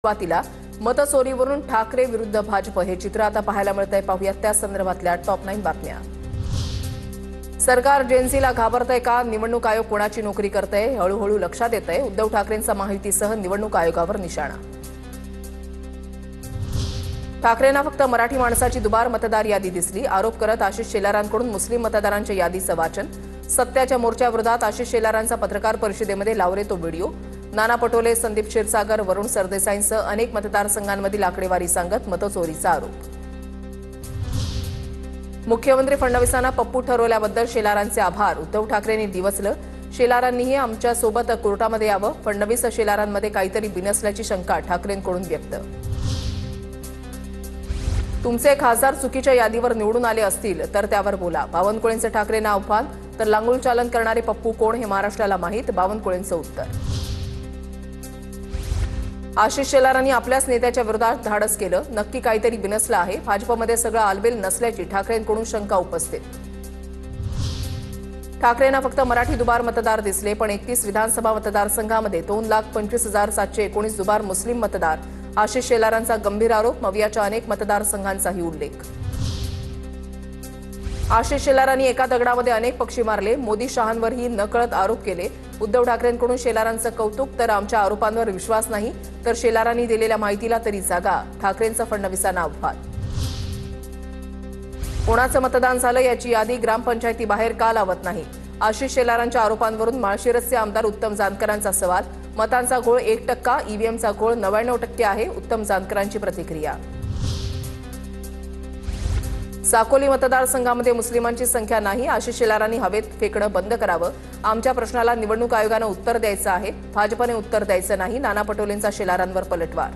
सुरुवातीला मतचोरीवरून ठाकरे विरुद्ध भाजप हे चित्र आता पाहायला मिळतंय। पाहूयात त्या संदर्भातल्या टॉप 9 बातम्या। सरकार जेएनसीला घाबरतंय का? निवडणूक आयोग कोणाची नोकरी करतंय? हळूहळू लक्षात येतंय। उद्धव ठाकरेंचा महायुतीसह निवडणूक आयोगावर निशाणा। ठाकरेंना फक्त मराठी माणसाची दुबार मतदार यादी दिसली। आरोप करत आशिष शेलारांकडून मुस्लिम मतदारांच्या यादीचं वाचन। सत्याच्या मोर्चाविरोधात आशिष शेलारांचा पत्रकार परिषदेमध्ये लावले तो व्हिडिओ। नाना पटोले, संदीप क्षीरसागर, वरुण सरदेसाईंसह अनेक मतदारसंघांमधील आकडेवारी सांगत मतचोरीचा आरोप। मुख्यमंत्री फडणवीसांना पप्पू ठरवल्याबद्दल शेलारांचे आभार। उद्धव ठाकरेंनी दिवसलं। शेलारांनीही आमच्यासोबत कोर्टामध्ये यावं। फडणवीस शेलारांमध्ये काहीतरी बिनसल्याची शंका ठाकरेंकडून व्यक्त। तुमचे खासदार चुकीच्या यादीवर निवडून आले असतील तर त्यावर बोला। बावनकुळेंचं ठाकरेंना आव्हान। तर लांगुल चालन करणारे पप्पू कोण हे महाराष्ट्राला माहीत, बावनकुळेंचं उत्तर। आशिष शेलारांनी आपल्याच नेत्याच्या विरोधात धाडस केलं। नक्की काहीतरी बिनसलं आहे। भाजपमध्ये सगळं आलबेल नसल्याची ठाकरेंकडून शंका उपस्थित। ठाकरेंना फक्त मराठी दुबार मतदार दिसले, पण 31 विधानसभा मतदारसंघामध्ये 2,25,719 दुबार मुस्लिम मतदार। आशिष शेलारांचा गंभीर आरोप। मवियाच्या अनेक मतदारसंघांचाही उल्लेख। आशिष शेलारांनी एका दगडामध्ये अनेक पक्षी मारले। मोदी शहांवरही नकळत आरोप केले। उद्धव ठाकरेंकडून शेलारांचं कौतुक। तर आमच्या आरोपांवर विश्वास नाही तर शेलारांनी दिलेल्या माहितीला तरी जागा। ठाकरेंचं फडणवीसांना आव्हान। कोणाचं मतदान झालं याची यादी ग्रामपंचायतीबाहेर का लावत नाही? आशिष शेलारांच्या आरोपांवरून माळशिरसचे आमदार उत्तम जानकरांचा सवाल। मतांचा घोळ 1%, ईव्हीएमचा घोळ 99% आहे। उत्तम जानकरांची प्रतिक्रिया। साकोली मतदारसंघामध्ये मुस्लिमांची संख्या नाही। आशिष शेलारांनी हवेत फेकणं बंद करावं। आमच्या प्रश्नाला निवडणूक आयोगानं उत्तर द्यायचं आहे, भाजपने उत्तर द्यायचं नाही। नाना पटोलेंचा शेलारांवर पलटवार।